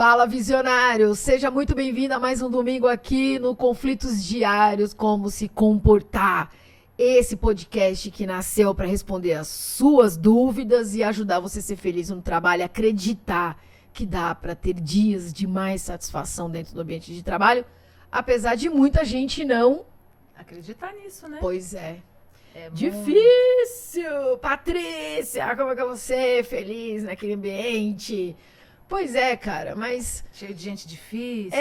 Fala, visionário! Seja muito bem-vindo a mais um domingo aqui no Conflitos Diários, Como Se Comportar. Esse podcast que nasceu para responder as suas dúvidas e ajudar você a ser feliz no trabalho, acreditar que dá para ter dias de mais satisfação dentro do ambiente de trabalho, apesar de muita gente não acreditar nisso, né? Pois é. É difícil! Patrícia, como é que eu vou ser feliz naquele ambiente? Pois é, cara, mas... cheio de gente difícil.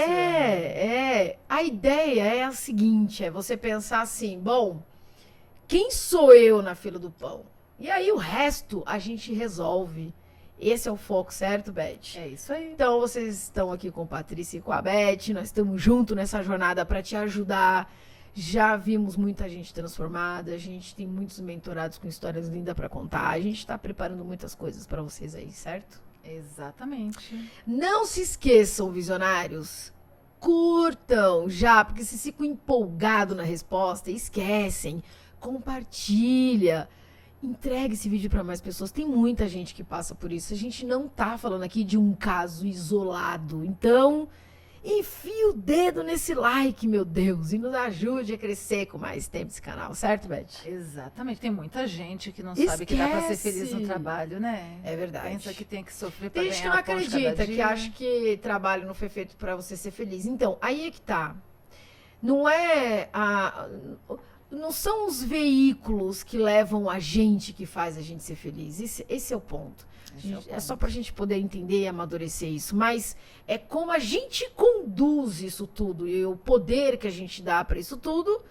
A ideia é a seguinte, é você pensar assim, bom, quem sou eu na fila do pão? E aí o resto a gente resolve. Esse é o foco, certo, Beth? É isso aí. Então vocês estão aqui com a Patrícia e com a Beth, nós estamos juntos nessa jornada para te ajudar. Já vimos muita gente transformada, a gente tem muitos mentorados com histórias lindas para contar, a gente está preparando muitas coisas para vocês aí, certo? Exatamente. Não se esqueçam, visionários, curtam já, porque se ficam empolgados na resposta, esquecem, compartilha, entregue esse vídeo para mais pessoas. Tem muita gente que passa por isso, a gente não tá falando aqui de um caso isolado, então enfia o dedo nesse like, meu Deus, e nos ajude a crescer com mais tempo esse canal, certo, Beth? Exatamente. Tem muita gente que não sabe que dá pra ser feliz no trabalho, né? É verdade. Pensa que tem que sofrer pra tem gente que ganhar não o pão de acredita, cada que dia. acha que trabalho não foi feito pra você ser feliz. Então, aí é que tá. Não é não são os veículos que levam a gente que faz a gente ser feliz. Esse é o ponto. É só pra gente poder entender e amadurecer isso. Mas é como a gente conduz isso tudo e o poder que a gente dá pra isso tudo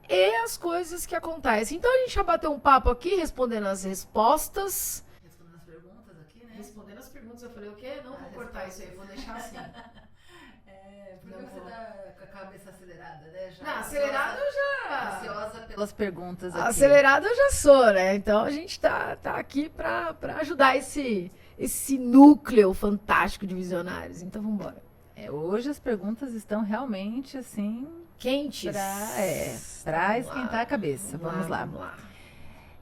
e as coisas que acontecem. Então a gente já bateu um papo aqui respondendo as respostas. Respondendo as perguntas aqui, né? Respondendo as perguntas, eu falei o quê? Não vou cortar isso aí, vou deixar assim. Porque você tá com a cabeça acelerada, né? Já Não, acelerado eu já... ansiosa pelas perguntas aqui. Acelerado eu já sou, né? Então a gente tá aqui pra ajudar esse núcleo fantástico de visionários. Então vamos embora. Hoje as perguntas estão realmente assim... Quentes. Pra esquentar a cabeça. Vamos lá.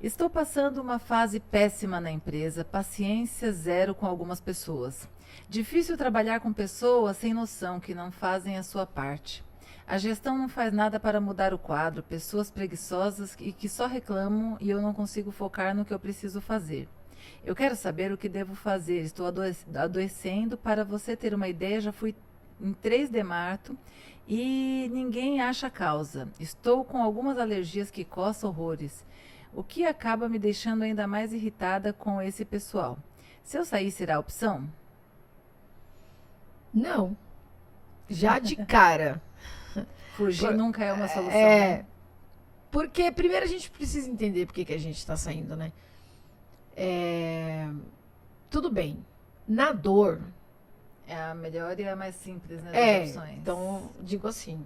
Estou passando uma fase péssima na empresa, paciência zero com algumas pessoas. Difícil trabalhar com pessoas sem noção que não fazem a sua parte. A gestão não faz nada para mudar o quadro, pessoas preguiçosas e que só reclamam e eu não consigo focar no que eu preciso fazer. Eu quero saber o que devo fazer, estou adoecendo. Para você ter uma ideia, já fui em 3 dermato e ninguém acha a causa. Estou com algumas alergias que coçam horrores, o que acaba me deixando ainda mais irritada com esse pessoal. Se eu sair, será opção? Não. Já de cara. Fugir nunca é uma solução, né? Porque primeiro a gente precisa entender por que a gente está saindo, né? Tudo bem. Na dor... É a melhor e a mais simples, né, das opções. Então, digo assim,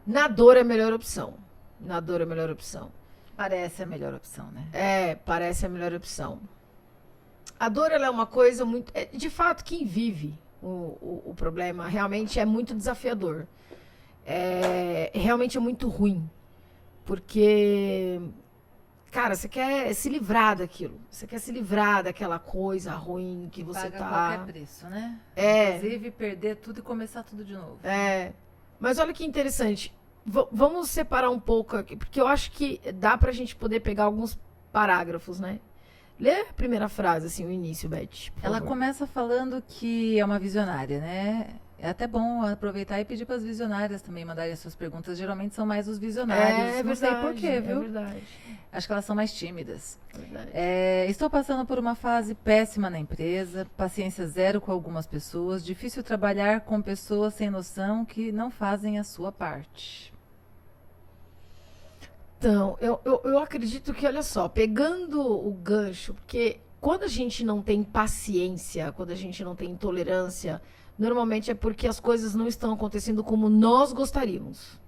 na dor é a melhor opção. Na dor é a melhor opção. Parece a melhor opção, né? Parece a melhor opção. A dor, ela é uma coisa muito... de fato, quem vive o problema realmente é muito desafiador. Realmente é muito ruim. Porque, cara, você quer se livrar daquilo. Você quer se livrar daquela coisa ruim que você paga tá... qualquer preço, né? Inclusive, perder tudo e começar tudo de novo. Mas olha que interessante. Vamos separar um pouco aqui, porque eu acho que dá pra gente poder pegar alguns parágrafos, né? Lê a primeira frase, assim, o início, Beth. Ela começa falando que é uma visionária, né? É até bom aproveitar e pedir para as visionárias também mandarem as suas perguntas. Geralmente são mais os visionários. Não sei por quê, viu? É verdade. Acho que elas são mais tímidas. Verdade. Estou passando por uma fase péssima na empresa, paciência zero com algumas pessoas, difícil trabalhar com pessoas sem noção que não fazem a sua parte. Então, eu acredito que, olha só, pegando o gancho, porque quando a gente não tem paciência, quando a gente não tem tolerância, normalmente é porque as coisas não estão acontecendo como nós gostaríamos.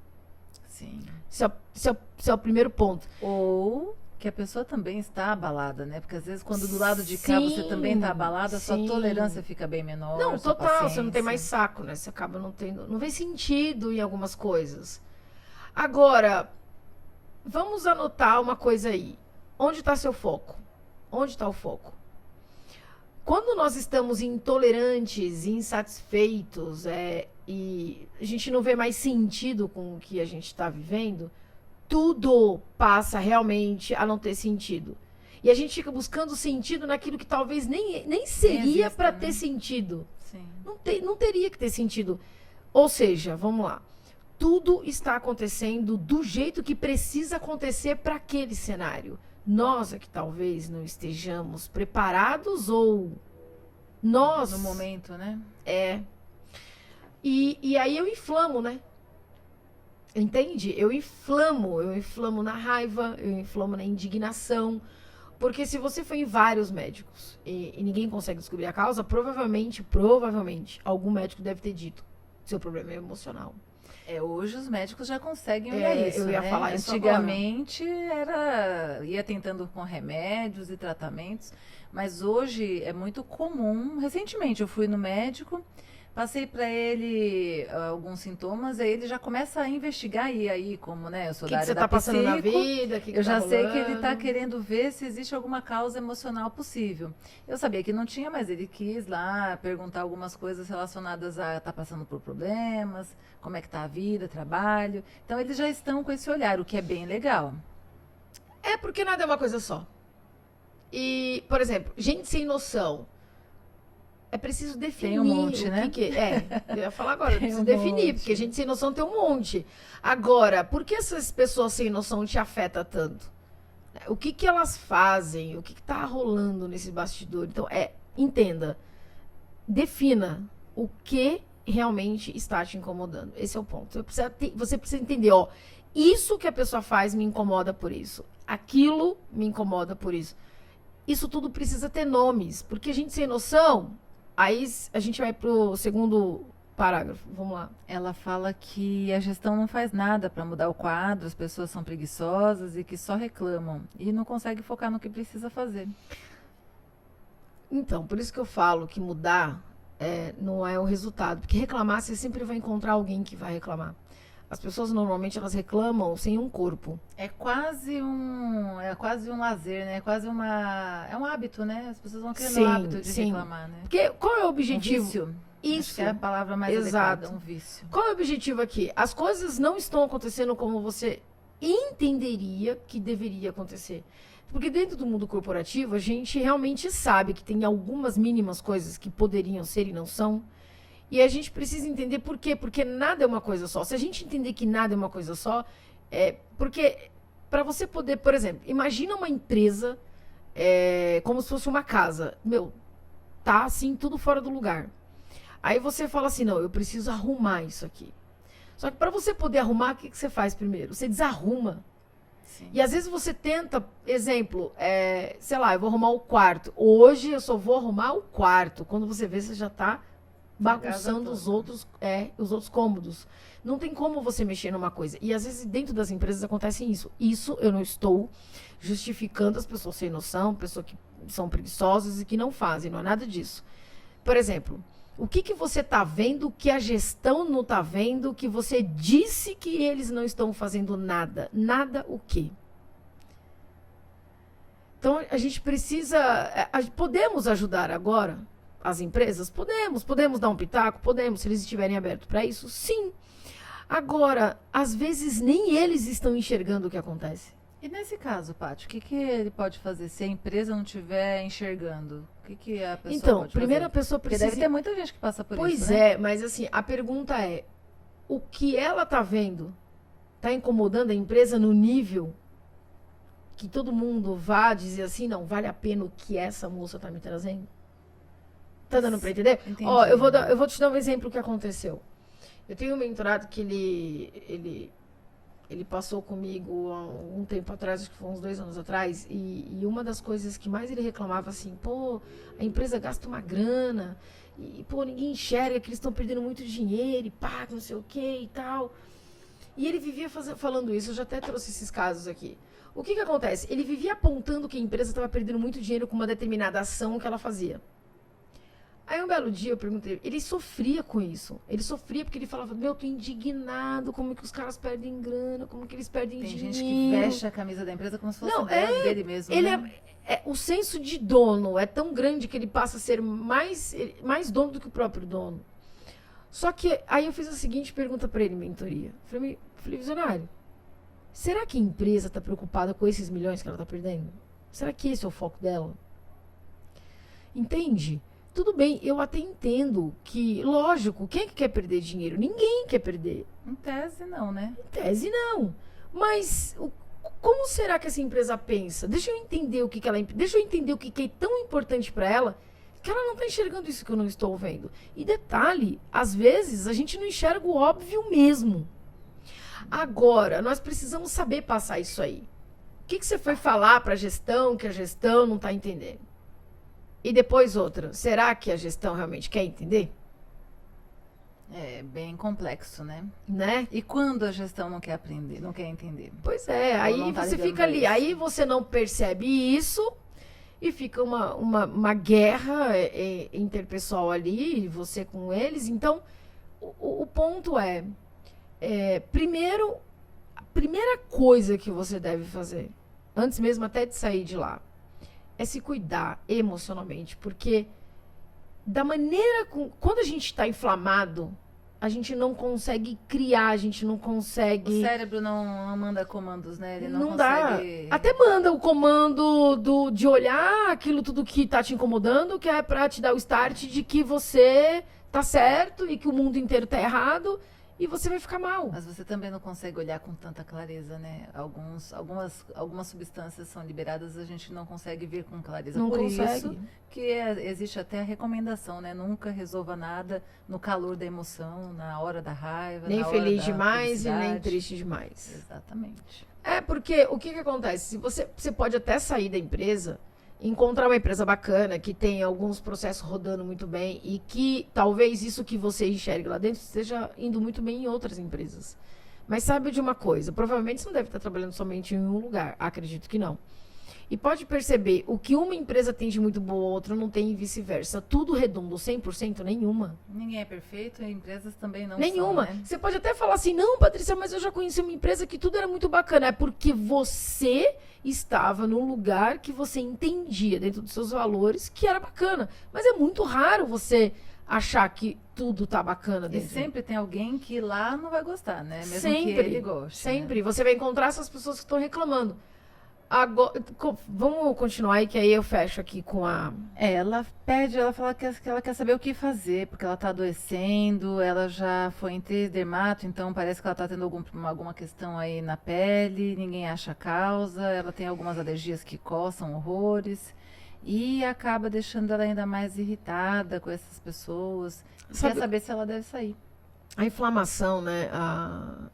Sim. Esse é o primeiro ponto. Ou que a pessoa também está abalada, né? Porque às vezes quando do lado de cá você também está abalada, sua tolerância fica bem menor. Não, total, paciência. você não tem mais saco, né? Você acaba não tendo, não vê sentido em algumas coisas. Agora, vamos anotar uma coisa aí. Onde está seu foco? Onde está o foco? quando nós estamos intolerantes, insatisfeitos, e a gente não vê mais sentido com o que a gente está vivendo, tudo passa realmente a não ter sentido. E a gente fica buscando sentido naquilo que talvez nem seria para ter sentido. Sim. Não teria que ter sentido. Ou seja, vamos lá. Tudo está acontecendo do jeito que precisa acontecer para aquele cenário. Nós é que talvez não estejamos preparados ou nós... No momento, né? E aí eu inflamo, né? Entende? Eu inflamo na raiva, eu inflamo na indignação. Porque se você for em vários médicos e ninguém consegue descobrir a causa, provavelmente, algum médico deve ter dito: seu problema é emocional. Hoje os médicos já conseguem olhar isso, eu ia né? falar isso Antigamente ia tentando com remédios e tratamentos, mas hoje é muito comum. Recentemente eu fui no médico, passei para ele alguns sintomas, aí ele já começa a investigar, e aí, como, né, eu sou da área da psico, passando na vida, eu já sei que ele está querendo ver se existe alguma causa emocional possível. Eu sabia que não tinha, mas ele quis lá perguntar algumas coisas relacionadas a estar passando por problemas, como é que está a vida, trabalho. Então, eles já estão com esse olhar, o que é bem legal. Porque nada é uma coisa só. E, por exemplo, gente sem noção. É preciso definir. Tem um monte, né? Eu ia falar agora, preciso definir, porque gente sem noção tem um monte. Agora, por que essas pessoas sem noção te afetam tanto? O que elas fazem? O que está rolando nesse bastidor? Então, entenda, defina o que realmente está te incomodando. Esse é o ponto. Você precisa entender, isso que a pessoa faz me incomoda por isso. Aquilo me incomoda por isso. Isso tudo precisa ter nomes, porque gente sem noção... Aí a gente vai pro segundo parágrafo. Vamos lá. Ela fala que a gestão não faz nada para mudar o quadro, as pessoas são preguiçosas e que só reclamam e não consegue focar no que precisa fazer. Então, por isso que eu falo que mudar não é o resultado. Porque reclamar, você sempre vai encontrar alguém que vai reclamar. As pessoas normalmente elas reclamam sem um corpo. É quase um lazer, né? É um hábito, né? As pessoas vão criando o hábito de reclamar, né? Porque qual é o objetivo? Um vício. Isso. Acho que é a palavra mais adequada, um vício. Qual é o objetivo aqui? As coisas não estão acontecendo como você entenderia que deveria acontecer. Porque dentro do mundo corporativo, a gente realmente sabe que tem algumas mínimas coisas que poderiam ser e não são. E a gente precisa entender por quê. Porque nada é uma coisa só. Se a gente entender que nada é uma coisa só, porque para você poder, por exemplo, imagina uma empresa como se fosse uma casa. Tá assim, tudo fora do lugar. Aí você fala assim, não, eu preciso arrumar isso aqui. Só que para você poder arrumar, o que você faz primeiro? Você desarruma. Sim. E às vezes você tenta, exemplo, sei lá, eu vou arrumar o quarto. Hoje eu só vou arrumar o quarto. Quando você vê, você já tá bagunçando os outros cômodos. Não tem como você mexer numa coisa. E às vezes dentro das empresas acontece isso. Isso eu não estou justificando as pessoas sem noção, pessoas que são preguiçosas e que não fazem. Não é nada disso. Por exemplo, o que você está vendo que a gestão não está vendo, que você disse que eles não estão fazendo nada? Nada o quê? Então a gente precisa... podemos ajudar agora as empresas? Podemos dar um pitaco? Podemos, se eles estiverem abertos para isso? Sim. Agora, às vezes nem eles estão enxergando o que acontece. E nesse caso, Paty, o que ele pode fazer se a empresa não estiver enxergando? O que a pessoa pode fazer? Então, primeiro a pessoa precisa... Porque deve ter muita gente que passa por isso, né? Pois é, mas assim, a pergunta é, o que ela está vendo está incomodando a empresa no nível que todo mundo vá dizer assim, não, vale a pena o que essa moça está me trazendo? Tá dando para entender? Ó, eu vou te dar um exemplo que aconteceu. Eu tenho um mentorado que ele passou comigo há um tempo atrás, acho que foi uns 2 anos atrás, e uma das coisas que mais ele reclamava assim, a empresa gasta uma grana, e ninguém enxerga que eles estão perdendo muito dinheiro, e pá, não sei o que e tal. E ele vivia falando isso, eu já até trouxe esses casos aqui. O que acontece? Ele vivia apontando que a empresa estava perdendo muito dinheiro com uma determinada ação que ela fazia. Aí um belo dia eu perguntei, ele sofria com isso. Ele sofria porque ele falava, meu, eu tô indignado, como que os caras perdem grana, como que eles perdem dinheiro. Tem gente que veste a camisa da empresa como se fosse dele mesmo, ele né? O senso de dono é tão grande que ele passa a ser mais dono do que o próprio dono. Só que aí eu fiz a seguinte pergunta para ele em mentoria. Falei, visionário, será que a empresa está preocupada com esses milhões que ela está perdendo? Será que esse é o foco dela? Entende? Tudo bem, eu até entendo que, lógico, quem é que quer perder dinheiro? Ninguém quer perder. Em tese não, né? Em tese não. Mas como será que essa empresa pensa? Deixa eu entender o que ela... Deixa eu entender o que é tão importante para ela que ela não está enxergando isso que eu não estou vendo. E detalhe, às vezes a gente não enxerga o óbvio mesmo. Agora, nós precisamos saber passar isso aí. O que você foi falar para a gestão que a gestão não está entendendo? E depois outra, será que a gestão realmente quer entender? É bem complexo, né? Né? E quando a gestão não quer aprender, não quer entender? Pois é, aí você fica ali, aí você não percebe isso e fica uma guerra interpessoal ali, você com eles. Então, o ponto primeiro, a primeira coisa que você deve fazer, antes mesmo até de sair de lá, é se cuidar emocionalmente, porque da maneira quando a gente está inflamado, a gente não consegue criar, a gente não consegue... O cérebro não manda comandos, né? Ele não consegue... Dá. Até manda o comando de olhar aquilo tudo que tá te incomodando, que é pra te dar o start de que você tá certo e que o mundo inteiro tá errado, e você vai ficar mal. Mas você também não consegue olhar com tanta clareza, né? Algumas substâncias são liberadas, a gente não consegue ver com clareza. Não Por consegue. Isso que existe até a recomendação, né? Nunca resolva nada no calor da emoção, na hora da raiva, nem na hora feliz da demais e nem felicidade. triste demais. Exatamente. Porque o que acontece? Se você pode até sair da empresa, encontrar uma empresa bacana, que tem alguns processos rodando muito bem e que talvez isso que você enxergue lá dentro esteja indo muito bem em outras empresas. Mas sabe de uma coisa, provavelmente você não deve estar trabalhando somente em um lugar, acredito que não. E pode perceber, o que uma empresa tem de muito boa, outra não tem e vice-versa. Tudo redondo, 100%, nenhuma. Ninguém é perfeito e empresas também não nenhuma. são, né? Você pode até falar assim, não, Patrícia, mas eu já conheci uma empresa que tudo era muito bacana. É porque você estava num lugar que você entendia, dentro dos seus valores, que era bacana. Mas é muito raro você achar que tudo tá bacana dentro. E sempre tem alguém que lá não vai gostar, né? Mesmo sempre, que ele goste. Sempre. Né? Você vai encontrar essas pessoas que estão reclamando. Agora, vamos continuar aí, que aí eu fecho aqui com a... Ela fala que ela quer saber o que fazer, porque ela tá adoecendo, ela já foi em 3 dermato, então parece que ela tá tendo alguma questão aí na pele, ninguém acha a causa, ela tem algumas alergias que coçam horrores, e acaba deixando ela ainda mais irritada com essas pessoas, quer saber se ela deve sair. A inflamação, né,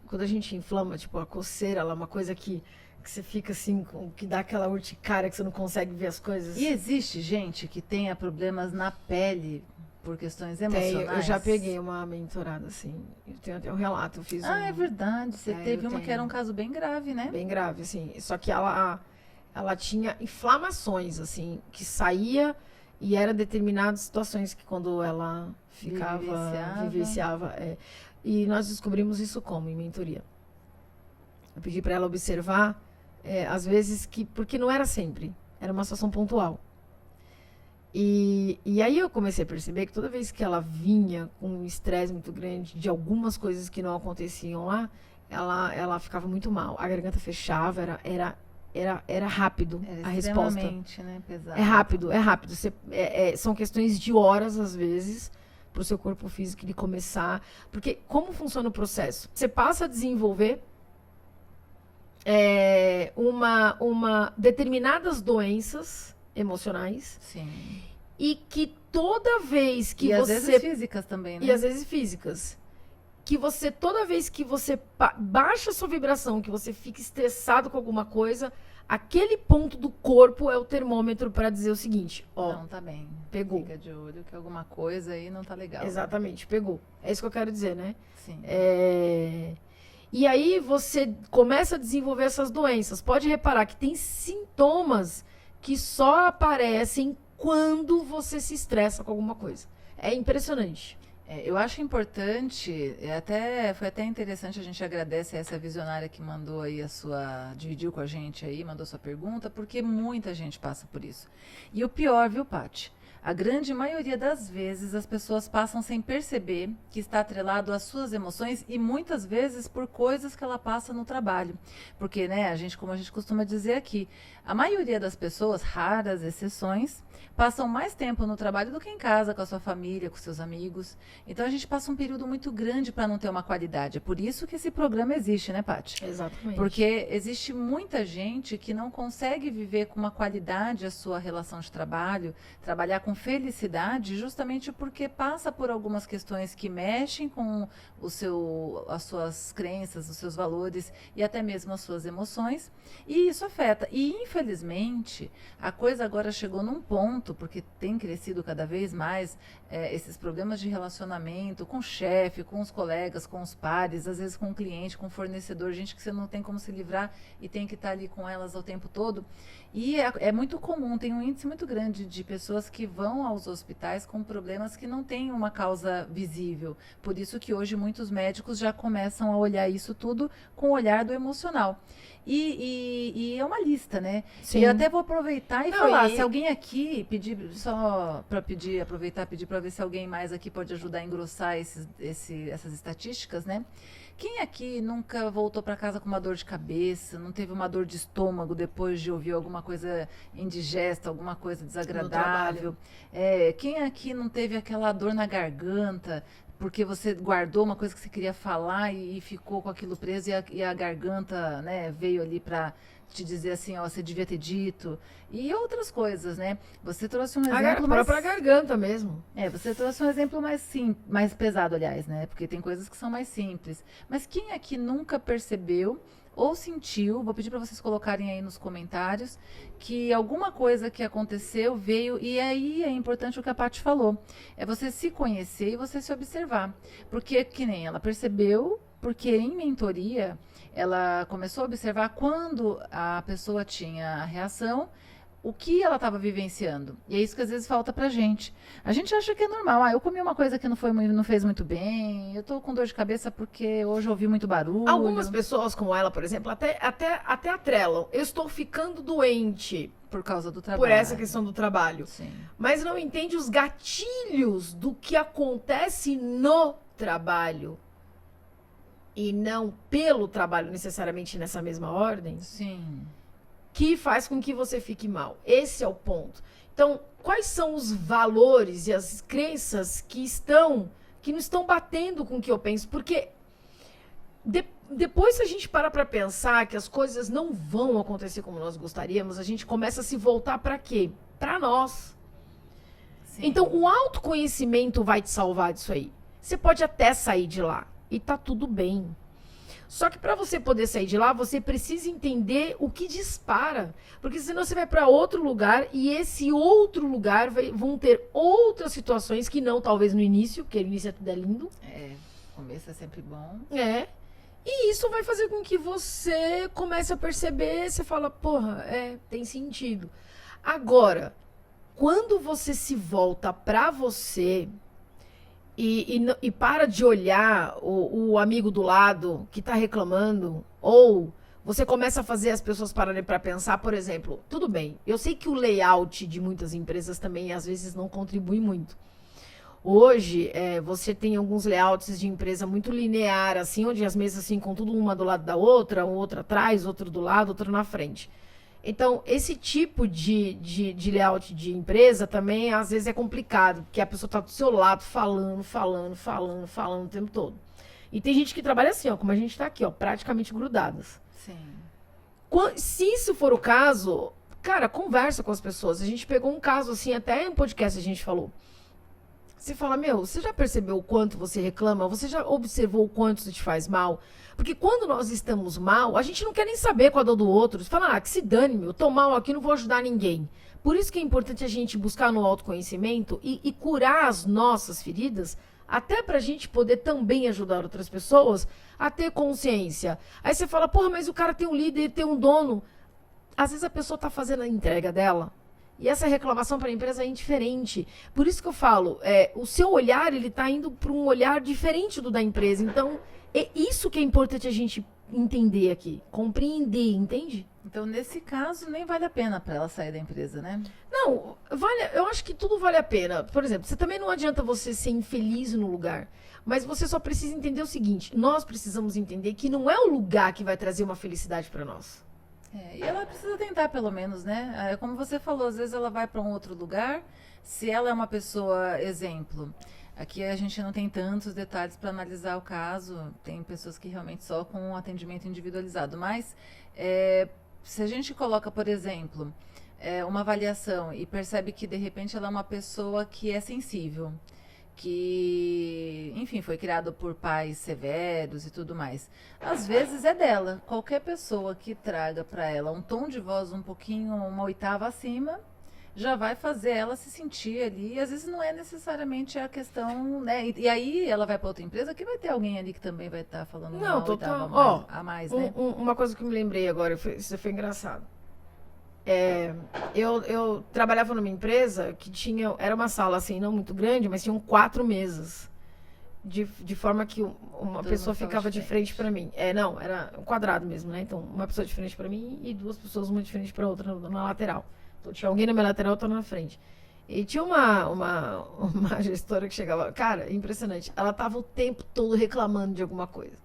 quando a gente inflama, tipo, a coceira, ela é uma coisa que você fica assim, que dá aquela urticária que você não consegue ver as coisas. E existe gente que tenha problemas na pele por questões emocionais? Eu já peguei uma mentorada, assim. Eu tenho até um relato, eu fiz é verdade. Você teve uma que era um caso bem grave, né? Bem grave, assim. Só que ela tinha inflamações, assim, que saía e era determinadas situações que quando ela ficava, vivenciava. E nós descobrimos isso como? Em mentoria. Eu pedi para ela observar, às vezes, porque não era sempre, era uma situação pontual. E aí eu comecei a perceber que toda vez que ela vinha com um estresse muito grande de algumas coisas que não aconteciam lá, ela ficava muito mal. A garganta fechava, era rápido a resposta. Né, pesado. É rápido. São questões de horas, às vezes, para o seu corpo físico de começar. Porque como funciona o processo? Você passa a desenvolver determinadas doenças emocionais. Sim. E que toda vez que você... E às vezes físicas também, né? E às vezes físicas. Que você, toda vez que você baixa a sua vibração, que você fica estressado com alguma coisa, aquele ponto do corpo é o termômetro para dizer o seguinte, não tá bem. Pegou. Fica de olho que alguma coisa aí não tá legal. Exatamente, pegou. É isso que eu quero dizer, né? Sim. E aí você começa a desenvolver essas doenças. Pode reparar que tem sintomas que só aparecem quando você se estressa com alguma coisa. É impressionante. Eu acho importante, foi até interessante, a gente agradece a essa visionária que mandou aí dividiu com a gente aí, mandou sua pergunta, porque muita gente passa por isso. E o pior, viu, Paty? A grande maioria das vezes as pessoas passam sem perceber que está atrelado às suas emoções e muitas vezes por coisas que ela passa no trabalho. Porque, né, como a gente costuma dizer aqui, a maioria das pessoas, raras exceções, passam mais tempo no trabalho do que em casa, com a sua família, com seus amigos. Então a gente passa um período muito grande para não ter uma qualidade. É por isso que esse programa existe, né, Paty? Exatamente. Porque existe muita gente que não consegue viver com uma qualidade a sua relação de trabalho, trabalhar com felicidade, justamente porque passa por algumas questões que mexem com as suas crenças, os seus valores e até mesmo as suas emoções. E isso afeta. E, infelizmente, a coisa agora chegou num ponto, porque tem crescido cada vez mais esses problemas de relacionamento com o chefe, com os colegas, com os pares, às vezes com o cliente, com o fornecedor, gente que você não tem como se livrar e tem que estar ali com elas o tempo todo. E é muito comum, tem um índice muito grande de pessoas que vão aos hospitais com problemas que não têm uma causa visível. Por isso que hoje muitos médicos já começam a olhar isso tudo com o olhar do emocional. E é uma lista, né? Sim. E eu até vou aproveitar e falar, se alguém aqui pedir, só para aproveitar, pedir para ver se alguém mais aqui pode ajudar a engrossar essas estatísticas, né? Quem aqui nunca voltou para casa com uma dor de cabeça, não teve uma dor de estômago depois de ouvir alguma coisa indigesta, alguma coisa desagradável? Quem aqui não teve aquela dor na garganta, porque você guardou uma coisa que você queria falar e ficou com aquilo preso e a garganta, né, veio ali para te dizer assim, ó, você devia ter dito, e outras coisas, né? Você trouxe um exemplo mais... A própria garganta mesmo. Você trouxe um exemplo mais pesado, aliás, né? Porque tem coisas que são mais simples. Mas quem aqui nunca percebeu ou sentiu, vou pedir para vocês colocarem aí nos comentários, que alguma coisa que aconteceu veio, e aí é importante o que a Paty falou, é você se conhecer e você se observar. Porque, que nem ela percebeu, porque em mentoria, ela começou a observar quando a pessoa tinha a reação, o que ela estava vivenciando. E é isso que às vezes falta pra gente. A gente acha que é normal. Eu comi uma coisa que não fez muito bem, eu tô com dor de cabeça porque hoje eu ouvi muito barulho. Algumas pessoas, como ela, por exemplo, até atrelam. Eu estou ficando doente. Por causa do trabalho. Por essa questão do trabalho. Sim. Mas não entende os gatilhos do que acontece no trabalho. E não pelo trabalho, necessariamente nessa mesma ordem. Sim. Que faz com que você fique mal. Esse é o ponto. Então, quais são os valores e as crenças que não estão batendo com o que eu penso? Porque depois, se a gente parar para pensar que as coisas não vão acontecer como nós gostaríamos, a gente começa a se voltar para quê? Para nós. Sim. Então, o autoconhecimento vai te salvar disso aí. Você pode até sair de lá e tá tudo bem. Só que para você poder sair de lá, você precisa entender o que dispara. Porque senão você vai para outro lugar e esse outro lugar vão ter outras situações que não, talvez no início, porque no início tudo é lindo. O começo é sempre bom. E isso vai fazer com que você comece a perceber, você fala, porra, tem sentido. Agora, quando você se volta para você... E para de olhar o amigo do lado que está reclamando, ou você começa a fazer as pessoas pararem para pensar, por exemplo, tudo bem, eu sei que o layout de muitas empresas também às vezes não contribui muito. Hoje, você tem alguns layouts de empresa muito linear, assim, onde as mesas ficam tudo uma do lado da outra, outra atrás, outra do lado, outra na frente. Então, esse tipo de layout de empresa também, às vezes, é complicado, porque a pessoa está do seu lado falando o tempo todo. E tem gente que trabalha assim, ó, como a gente está aqui, ó, praticamente grudadas. Sim. Se isso for o caso, cara, conversa com as pessoas. A gente pegou um caso assim, até em um podcast a gente falou. Você fala, você já percebeu o quanto você reclama? Você já observou o quanto isso te faz mal? Porque quando nós estamos mal, a gente não quer nem saber com a dor do outro. Você fala, que se dane, eu tô mal aqui, não vou ajudar ninguém. Por isso que é importante a gente buscar no autoconhecimento e curar as nossas feridas, até pra gente poder também ajudar outras pessoas a ter consciência. Aí você fala, mas o cara tem um líder, tem um dono. Às vezes a pessoa tá fazendo a entrega dela E essa reclamação para a empresa é indiferente. Por isso que eu falo, o seu olhar, ele está indo para um olhar diferente do da empresa. Então, é isso que é importante a gente entender aqui, compreender, entende? Então, nesse caso, nem vale a pena para ela sair da empresa, né? Não, eu acho que tudo vale a pena. Por exemplo, você também não adianta você ser infeliz no lugar. Mas você só precisa entender o seguinte, nós precisamos entender que não é o lugar que vai trazer uma felicidade para nós. E ela precisa tentar, pelo menos, né? Como você falou, às vezes ela vai para um outro lugar. Se ela é uma pessoa, exemplo, aqui a gente não tem tantos detalhes para analisar o caso. Tem pessoas que realmente só com um atendimento individualizado. Mas se a gente coloca, por exemplo, uma avaliação e percebe que, de repente, ela é uma pessoa que é sensível, que, enfim, foi criado por pais severos e tudo mais. Às vezes é dela. Qualquer pessoa que traga para ela um tom de voz um pouquinho, uma oitava acima, já vai fazer ela se sentir ali. E às vezes não é necessariamente a questão, né? E aí ela vai para outra empresa que vai ter alguém ali que também vai estar falando não, uma total. oitava a mais, né? Uma coisa que eu me lembrei agora, isso foi engraçado. Eu trabalhava numa empresa que era uma sala assim, não muito grande, mas tinham 4 mesas. De forma que uma pessoa ficava de frente para mim. Não, era um quadrado mesmo, né? Então, uma pessoa de frente para mim e 2 pessoas, uma de frente para outra na lateral. Então, tinha alguém na minha lateral, outra na frente. E tinha uma gestora que chegava... Cara, impressionante. Ela tava o tempo todo reclamando de alguma coisa.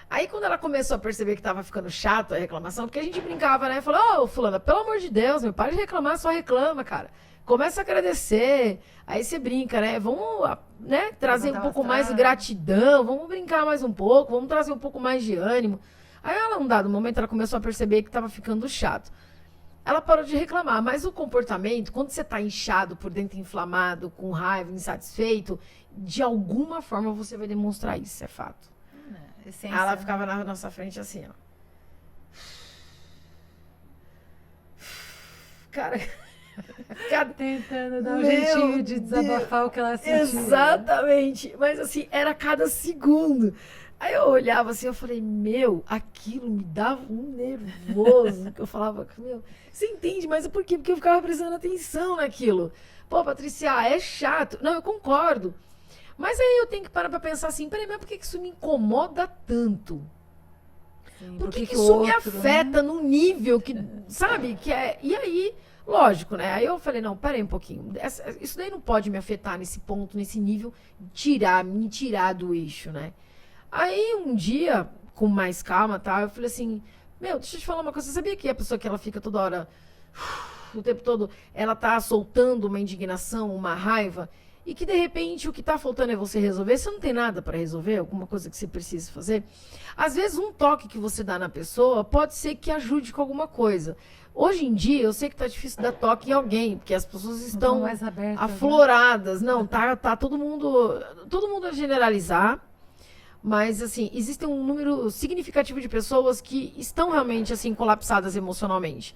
Aí, quando ela começou a perceber que tava ficando chato a reclamação, porque a gente brincava, né? Falou, fulana, pelo amor de Deus, meu, para de reclamar, só reclama, cara. Começa a agradecer. Aí você brinca, né? Vamos, né, trazer um pouco mais de gratidão, vamos brincar mais um pouco, vamos trazer um pouco mais de ânimo. Aí, ela, num dado momento, ela começou a perceber que tava ficando chato. Ela parou de reclamar, mas o comportamento, quando você tá inchado por dentro, inflamado, com raiva, insatisfeito, de alguma forma você vai demonstrar isso, é fato. Essência, ela ficava na nossa frente assim, ó. Cara, tentando dar um jeitinho de desabafar o que ela sentia. Exatamente. Mas assim, era a cada segundo. Aí eu olhava assim, eu falei, aquilo me dava um nervoso. Que eu falava, você entende? Mas por quê? Porque eu ficava prestando atenção naquilo. Pô, Patrícia, é chato. Não, eu concordo. Mas aí eu tenho que parar pra pensar assim, peraí, mas por que isso me incomoda tanto? Sim, por que isso me afeta num nível que, sabe, que é... E aí, lógico, né? Aí eu falei, não, peraí um pouquinho. Isso daí não pode me afetar nesse ponto, nesse nível, me tirar do eixo, né? Aí um dia, com mais calma, tá? Eu falei assim, deixa eu te falar uma coisa. Você sabia que a pessoa que ela fica toda hora, o tempo todo, ela tá soltando uma indignação, uma raiva... E que, de repente, o que está faltando é você resolver. Você não tem nada para resolver, alguma coisa que você precisa fazer. Às vezes, um toque que você dá na pessoa pode ser que ajude com alguma coisa. Hoje em dia, eu sei que está difícil dar toque em alguém, porque as pessoas estão mais abertas, afloradas. Né? Não, tá todo mundo a generalizar. Mas, assim, existe um número significativo de pessoas que estão realmente, assim, colapsadas emocionalmente.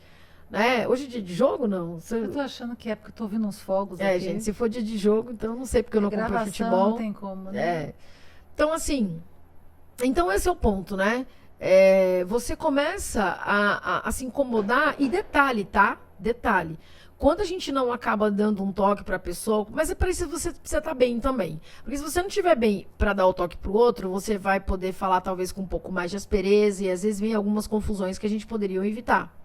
Né? Hoje é dia de jogo, não? Eu tô achando que é porque eu tô ouvindo uns fogos aqui. Gente, se for dia de jogo, então não sei porque eu não compro futebol. Não tem como, né? Então, assim, esse é o ponto, né? Você começa a se incomodar, e detalhe, tá? Detalhe. Quando a gente não acaba dando um toque para a pessoa, mas é para isso que você precisa estar bem também. Porque se você não estiver bem para dar o toque para o outro, você vai poder falar talvez com um pouco mais de aspereza e às vezes vem algumas confusões que a gente poderia evitar.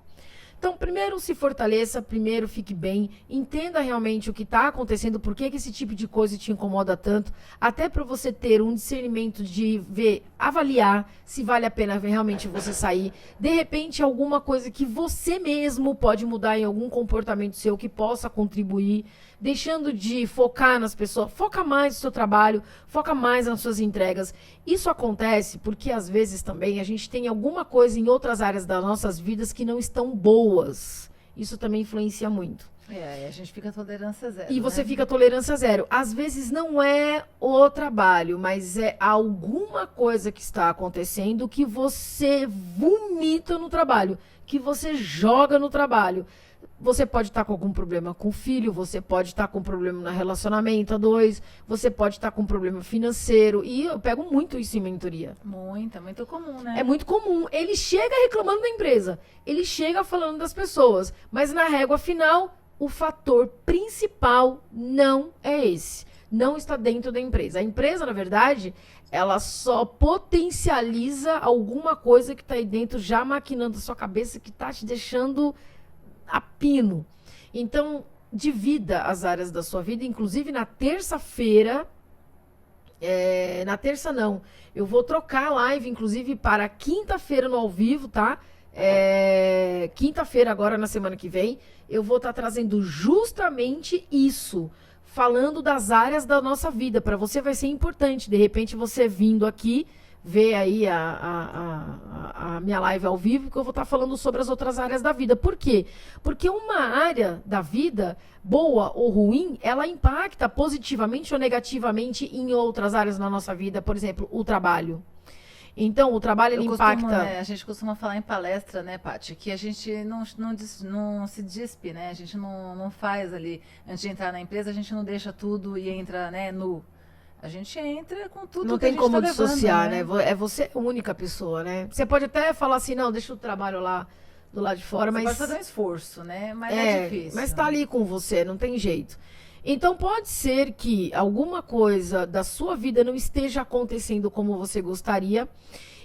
Então, primeiro se fortaleça, primeiro fique bem, entenda realmente o que está acontecendo, por que esse tipo de coisa te incomoda tanto, até para você ter um discernimento de ver, avaliar se vale a pena realmente você sair. De repente, alguma coisa que você mesmo pode mudar em algum comportamento seu que possa contribuir, deixando de focar nas pessoas, foca mais no seu trabalho, foca mais nas suas entregas. Isso acontece porque, às vezes, também a gente tem alguma coisa em outras áreas das nossas vidas que não estão boas. Isso também influencia muito. A gente fica tolerância zero. E você fica tolerância zero. Às vezes não é o trabalho, mas é alguma coisa que está acontecendo que você vomita no trabalho, que você joga no trabalho. Você pode estar com algum problema com o filho, você pode estar com problema no relacionamento a 2, você pode estar com problema financeiro. E eu pego muito isso em mentoria. Muito comum, né? É muito comum. Ele chega reclamando da empresa, ele chega falando das pessoas, mas na régua final, o fator principal não é esse. Não está dentro da empresa. A empresa, na verdade, ela só potencializa alguma coisa que está aí dentro, já maquinando a sua cabeça, que está te deixando a pino. Então, divida as áreas da sua vida, inclusive na terça-feira. Na terça não. Eu vou trocar a live, inclusive, para quinta-feira no ao vivo, tá? Quinta-feira, agora na semana que vem, eu vou estar trazendo justamente isso. Falando das áreas da nossa vida. Para você vai ser importante. De repente, você vindo aqui, ver aí a minha live ao vivo, que eu vou estar falando sobre as outras áreas da vida. Por quê? Porque uma área da vida, boa ou ruim, ela impacta positivamente ou negativamente em outras áreas da nossa vida. Por exemplo, o trabalho. Então, o trabalho, ele impacta... A gente costuma falar em palestra, né, Paty, que a gente não se despe, né? A gente não faz ali, antes de entrar na empresa, a gente não deixa tudo e entra, né, nu. A gente entra com tudo não que a gente tem como tá dissociar, levando, né? É você a única pessoa, né? Você pode até falar assim, não, deixa o trabalho lá do lado de fora, mas... Você pode fazer um esforço, né? Mas é difícil. Mas tá ali com você, não tem jeito. Então, pode ser que alguma coisa da sua vida não esteja acontecendo como você gostaria.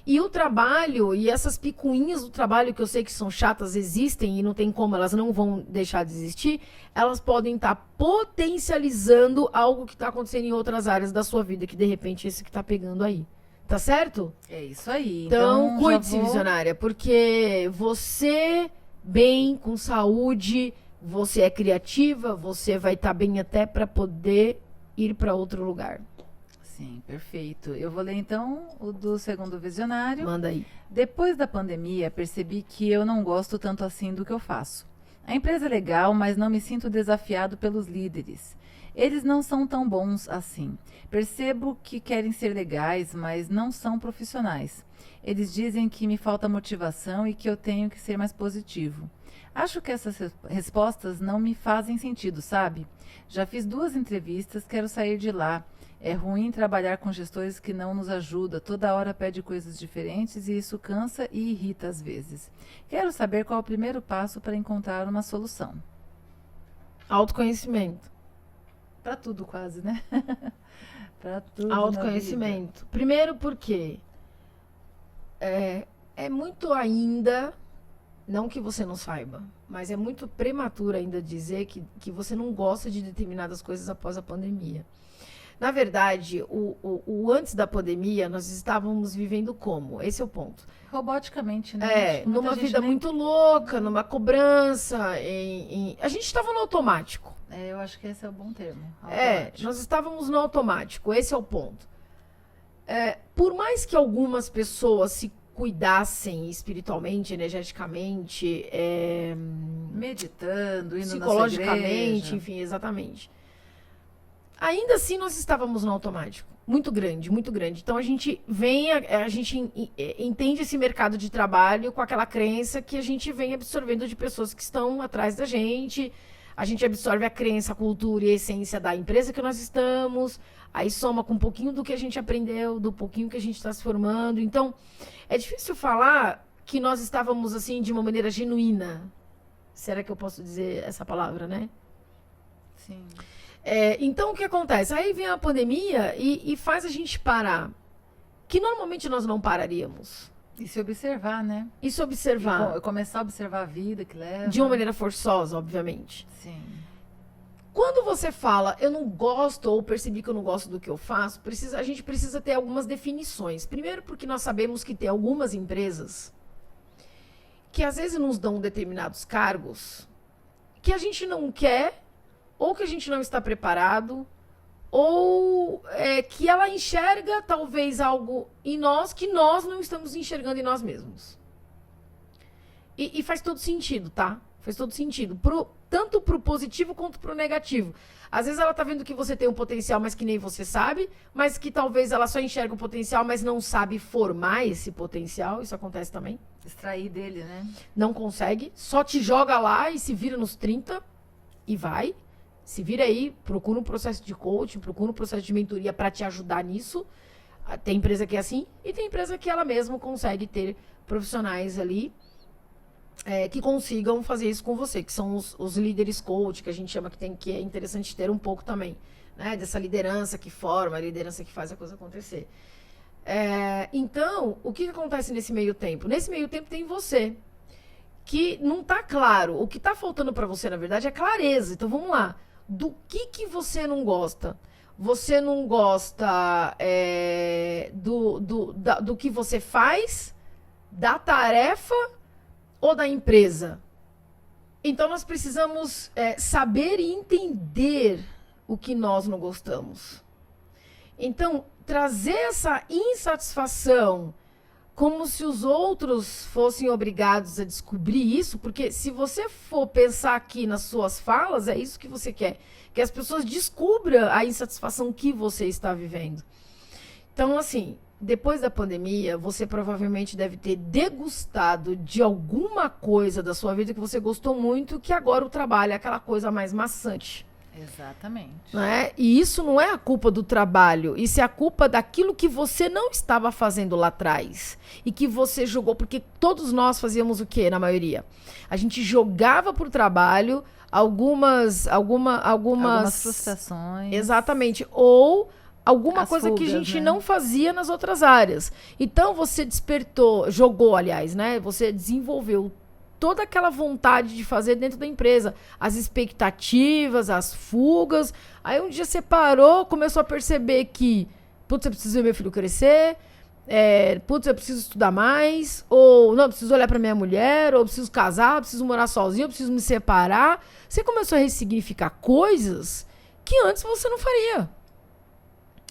E o trabalho, e essas picuinhas do trabalho, que eu sei que são chatas, existem e não tem como, elas não vão deixar de existir, elas podem estar potencializando algo que está acontecendo em outras áreas da sua vida, que de repente é esse que está pegando aí. Tá certo? É isso aí. Então cuide-se, visionária, porque você, bem, com saúde... Você é criativa, você vai estar bem até para poder ir para outro lugar. Sim, perfeito. Eu vou ler então o do segundo visionário. Manda aí. Depois da pandemia, percebi que eu não gosto tanto assim do que eu faço. A empresa é legal, mas não me sinto desafiado pelos líderes. Eles não são tão bons assim. Percebo que querem ser legais, mas não são profissionais. Eles dizem que me falta motivação e que eu tenho que ser mais positivo. Acho que essas respostas não me fazem sentido, sabe? Já fiz 2 entrevistas, quero sair de lá. É ruim trabalhar com gestores que não nos ajudam, toda hora pede coisas diferentes e isso cansa e irrita às vezes. Quero saber qual é o primeiro passo para encontrar uma solução. Autoconhecimento. Para tudo quase, né? Para tudo. Autoconhecimento. Primeiro porque é muito ainda... Não que você não saiba, mas é muito prematuro ainda dizer que você não gosta de determinadas coisas após a pandemia. Na verdade, o antes da pandemia, nós estávamos vivendo como? Esse é o ponto. Roboticamente, né? Numa vida muito louca, numa cobrança. A gente estava no automático. Eu acho que esse é o bom termo. Nós estávamos no automático, esse é o ponto. Por mais que algumas pessoas se cuidassem espiritualmente, energeticamente, meditando, indo psicologicamente, enfim, exatamente. Ainda assim, nós estávamos no automático. Muito grande, muito grande. Então, a gente entende esse mercado de trabalho com aquela crença que a gente vem absorvendo de pessoas que estão atrás da gente. A gente absorve a crença, a cultura e a essência da empresa que nós estamos. Aí soma com um pouquinho do que a gente aprendeu, do pouquinho que a gente está se formando. Então, é difícil falar que nós estávamos assim de uma maneira genuína. Será que eu posso dizer essa palavra, né? Sim. Então, o que acontece? Aí vem a pandemia e faz a gente parar. Que normalmente nós não pararíamos. E se observar, né? E se observar. E começar a observar a vida que leva. De uma maneira forçosa, obviamente. Sim. Quando você fala, eu não gosto ou percebi que eu não gosto do que eu faço, a gente precisa ter algumas definições. Primeiro, porque nós sabemos que tem algumas empresas que às vezes nos dão determinados cargos que a gente não quer, ou que a gente não está preparado, ou que ela enxerga talvez algo em nós que nós não estamos enxergando em nós mesmos. E faz todo sentido, tá? Faz todo sentido. Tanto pro positivo quanto pro negativo. Às vezes ela tá vendo que você tem um potencial, mas que nem você sabe, mas que talvez ela só enxerga o potencial, mas não sabe formar esse potencial. Isso acontece também. Extrair dele, né? Não consegue. Só te joga lá e se vira nos 30 e vai. Se vira aí, procura um processo de coaching, procura um processo de mentoria para te ajudar nisso. Tem empresa que é assim e tem empresa que ela mesma consegue ter profissionais ali que consigam fazer isso com você, que são os líderes coach, que a gente chama que é interessante ter um pouco também, né? Dessa liderança que forma, a liderança que faz a coisa acontecer. Então, o que acontece nesse meio tempo? Nesse meio tempo tem você, que não tá claro. O que tá faltando para você, na verdade, é clareza. Então, vamos lá. Do que você não gosta? Você não gosta do que você faz, da tarefa ou da empresa? Então, nós precisamos saber e entender o que nós não gostamos. Então, trazer essa insatisfação como se os outros fossem obrigados a descobrir isso, porque se você for pensar aqui nas suas falas, é isso que você quer, que as pessoas descubram a insatisfação que você está vivendo. Então, assim, depois da pandemia, você provavelmente deve ter degustado de alguma coisa da sua vida que você gostou muito, que agora o trabalho é aquela coisa mais maçante. Exatamente. Né? E isso não é a culpa do trabalho, isso é a culpa daquilo que você não estava fazendo lá atrás e que você jogou, porque todos nós fazíamos o quê, na maioria? A gente jogava pro trabalho algumas frustrações. Exatamente, ou alguma coisa fugas, que a gente né? não fazia nas outras áreas. Então você jogou, aliás, né? Você desenvolveu toda aquela vontade de fazer dentro da empresa, as expectativas, as fugas. Aí um dia você parou, começou a perceber que, putz, eu preciso ver meu filho crescer, putz, eu preciso estudar mais, ou não, eu preciso olhar para minha mulher, ou eu preciso casar, eu preciso morar sozinho, eu preciso me separar. Você começou a ressignificar coisas que antes você não faria.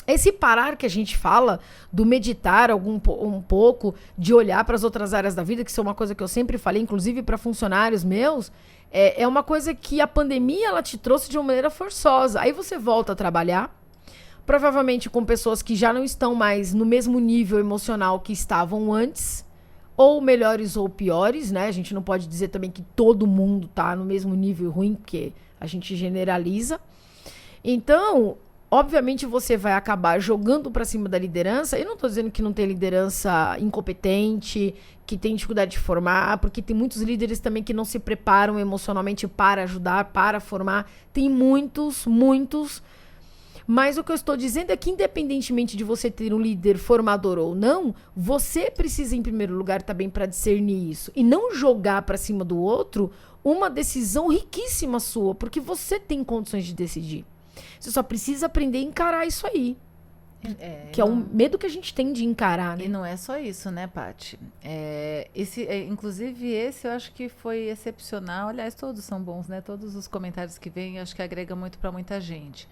Esse parar que a gente fala, do meditar um pouco, de olhar para as outras áreas da vida, que isso é uma coisa que eu sempre falei, inclusive para funcionários meus, é uma coisa que a pandemia ela te trouxe de uma maneira forçosa. Aí você volta a trabalhar, provavelmente com pessoas que já não estão mais no mesmo nível emocional que estavam antes, ou melhores ou piores, né? A gente não pode dizer também que todo mundo tá no mesmo nível ruim, porque a gente generaliza. Então, obviamente você vai acabar jogando para cima da liderança. Eu não estou dizendo que não tem liderança incompetente, que tem dificuldade de formar, porque tem muitos líderes também que não se preparam emocionalmente para ajudar, para formar. Tem muitos. Mas o que eu estou dizendo é que, independentemente de você ter um líder formador ou não, você precisa, em primeiro lugar, também para discernir isso. E não jogar para cima do outro uma decisão riquíssima sua, porque você tem condições de decidir. Você só precisa aprender a encarar isso aí. Que é um medo que a gente tem de encarar, né? E não é só isso, né, Paty? Inclusive, esse eu acho que foi excepcional. Aliás, todos são bons, né? Todos os comentários que vêm, eu acho que agrega muito para muita gente.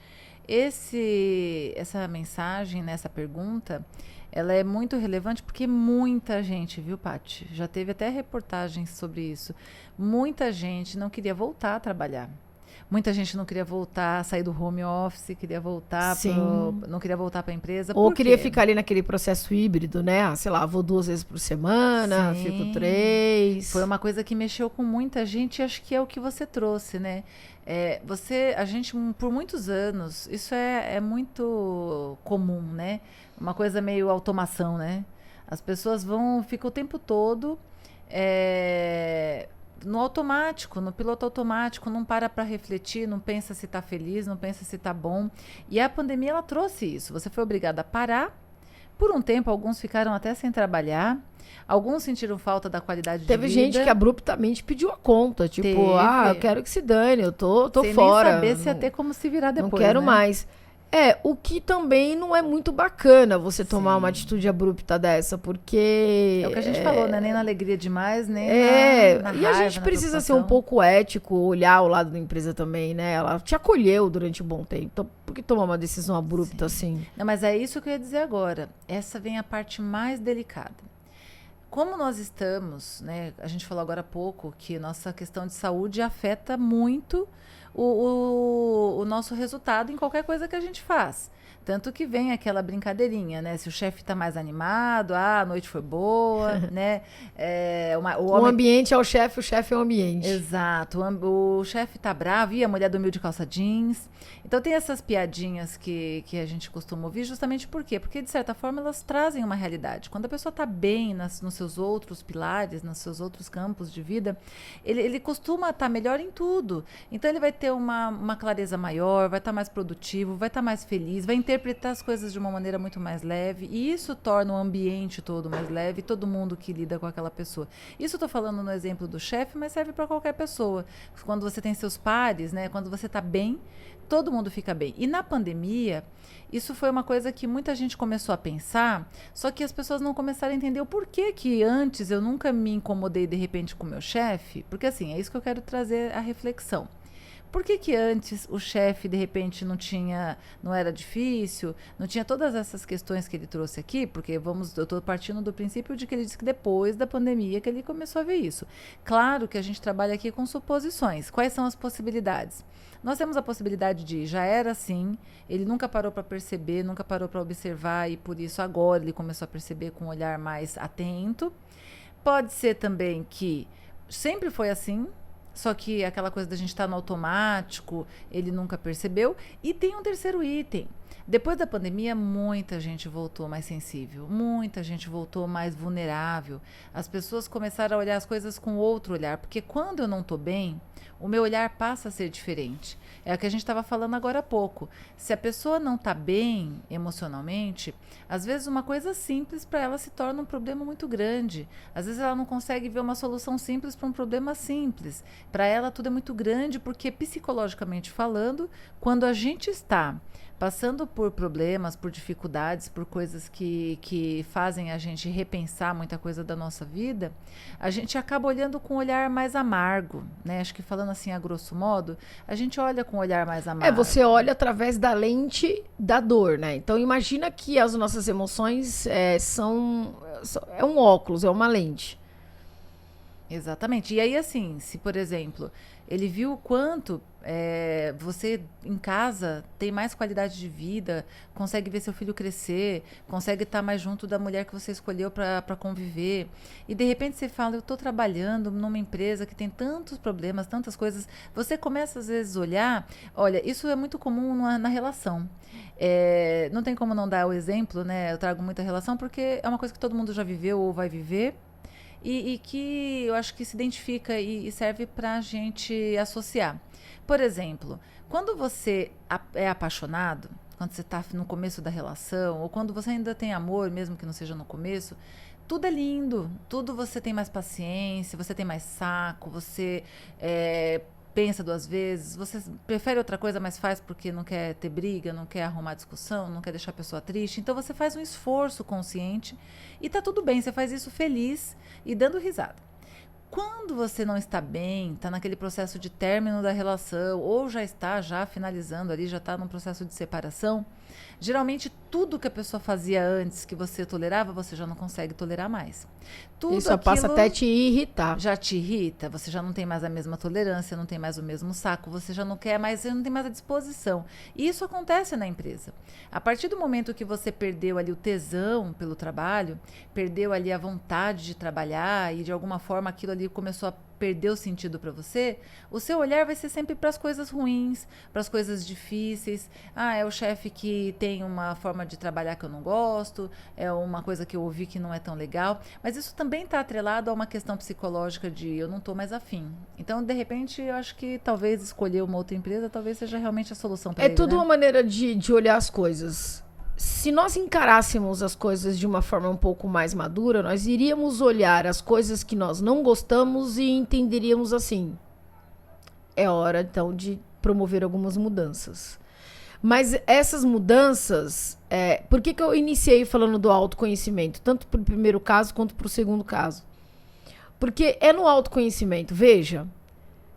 Essa mensagem, né, essa pergunta, ela é muito relevante porque muita gente, viu, Paty? Já teve até reportagens sobre isso. Muita gente não queria voltar a trabalhar. Muita gente não queria voltar, sair do home office, queria voltar não queria voltar para a empresa. Ou queria ficar ali naquele processo híbrido, né? Sei lá, vou 2 vezes por semana, fico 3. Foi uma coisa que mexeu com muita gente e acho que é o que você trouxe, né? A gente, por muitos anos, isso é muito comum, né? Uma coisa meio automação, né? As pessoas ficam o tempo todo no automático, no piloto automático, não para refletir, não pensa se está feliz, não pensa se está bom. E a pandemia, ela trouxe isso. Você foi obrigada a parar. Por um tempo, alguns ficaram até sem trabalhar. Alguns sentiram falta da qualidade de vida. Teve gente que abruptamente pediu a conta. Tipo, eu quero que se dane, eu tô fora. Sem nem saber se ia ter como se virar depois, não quero né? mais. O que também não é muito bacana você tomar uma atitude abrupta dessa, porque... É o que a gente falou, né? Nem na alegria demais, nem na raiva, e a gente precisa ser um pouco ético, olhar o lado da empresa também, né? Ela te acolheu durante um bom tempo, então por que tomar uma decisão abrupta assim? Não, mas é isso que eu ia dizer agora. Essa vem a parte mais delicada. Como nós estamos, né? A gente falou agora há pouco que nossa questão de saúde afeta muito o nosso resultado em qualquer coisa que a gente faz. Tanto que vem aquela brincadeirinha, né? Se o chefe está mais animado, a noite foi boa, né? O ambiente é o chefe é o ambiente. Exato. O chefe tá bravo e a mulher dormiu de calça jeans. Então tem essas piadinhas que a gente costuma ouvir justamente por quê? Porque, de certa forma, elas trazem uma realidade. Quando a pessoa tá bem nos seus seus outros pilares, nos seus outros campos de vida, ele costuma estar melhor em tudo. Então ele vai ter uma clareza maior, vai estar mais produtivo, vai estar mais feliz, vai interpretar as coisas de uma maneira muito mais leve, e isso torna o ambiente todo mais leve, todo mundo que lida com aquela pessoa. Isso eu estou falando no exemplo do chefe, mas serve para qualquer pessoa. Quando você tem seus pares, né, quando você está bem, todo mundo fica bem. E na pandemia, isso foi uma coisa que muita gente começou a pensar, só que as pessoas não começaram a entender o porquê que antes eu nunca me incomodei de repente com o meu chefe, porque assim, é isso que eu quero trazer a reflexão. Por que antes o chefe, de repente, não era difícil, não tinha todas essas questões que ele trouxe aqui? Porque eu estou partindo do princípio de que ele disse que depois da pandemia que ele começou a ver isso. Claro que a gente trabalha aqui com suposições. Quais são as possibilidades? Nós temos a possibilidade de, já era assim, ele nunca parou para perceber, nunca parou para observar, e por isso agora ele começou a perceber com um olhar mais atento. Pode ser também que sempre foi assim, só que aquela coisa da gente estar no automático, ele nunca percebeu. E tem um terceiro item. Depois da pandemia, muita gente voltou mais sensível, muita gente voltou mais vulnerável. As pessoas começaram a olhar as coisas com outro olhar, porque quando eu não estou bem, o meu olhar passa a ser diferente. É o que a gente estava falando agora há pouco. Se a pessoa não está bem emocionalmente, às vezes uma coisa simples para ela se torna um problema muito grande. Às vezes ela não consegue ver uma solução simples para um problema simples. Para ela tudo é muito grande, porque psicologicamente falando, quando a gente está passando por problemas, por dificuldades, por coisas que fazem a gente repensar muita coisa da nossa vida, a gente acaba olhando com um olhar mais amargo, né? Acho que falando assim a grosso modo, a gente olha com um olhar mais amargo. Você olha através da lente da dor, né? Então imagina que as nossas emoções é um óculos, é uma lente. Exatamente. E aí, assim, se, por exemplo, ele viu o quanto você em casa tem mais qualidade de vida, consegue ver seu filho crescer, consegue estar mais junto da mulher que você escolheu para conviver, e de repente você fala, eu estou trabalhando numa empresa que tem tantos problemas, tantas coisas, você começa às vezes a olhar, olha, isso é muito comum na relação. Não tem como não dar o exemplo, né? Eu trago muita relação porque é uma coisa que todo mundo já viveu ou vai viver, e que eu acho que se identifica e serve para a gente associar. Por exemplo, quando você é apaixonado, quando você está no começo da relação, ou quando você ainda tem amor, mesmo que não seja no começo, tudo é lindo, tudo você tem mais paciência, você tem mais saco, você pensa duas vezes, você prefere outra coisa, mas faz porque não quer ter briga, não quer arrumar discussão, não quer deixar a pessoa triste. Então você faz um esforço consciente e tá tudo bem, você faz isso feliz e dando risada. Quando você não está bem, está naquele processo de término da relação, ou já está finalizando ali, já está num processo de separação, geralmente tudo que a pessoa fazia antes que você tolerava, você já não consegue tolerar mais. Tudo isso passa até te irritar. Já te irrita, você já não tem mais a mesma tolerância, não tem mais o mesmo saco, você já não quer mais, você não tem mais a disposição. E isso acontece na empresa. A partir do momento que você perdeu ali o tesão pelo trabalho, perdeu ali a vontade de trabalhar e de alguma forma aquilo ali começou a perder o sentido para você, o seu olhar vai ser sempre para as coisas ruins, para as coisas difíceis. É o chefe que tem uma forma de trabalhar que eu não gosto, é uma coisa que eu ouvi que não é tão legal, mas isso também está atrelado a uma questão psicológica de eu não estou mais afim. Então, de repente, eu acho que talvez escolher uma outra empresa talvez seja realmente a solução para ele, tudo, né? Uma maneira de olhar as coisas. Se nós encarássemos as coisas de uma forma um pouco mais madura, nós iríamos olhar as coisas que nós não gostamos e entenderíamos assim. É hora, então, de promover algumas mudanças. Mas essas mudanças... por que eu iniciei falando do autoconhecimento? Tanto para o primeiro caso quanto para o segundo caso. Porque é no autoconhecimento. Veja,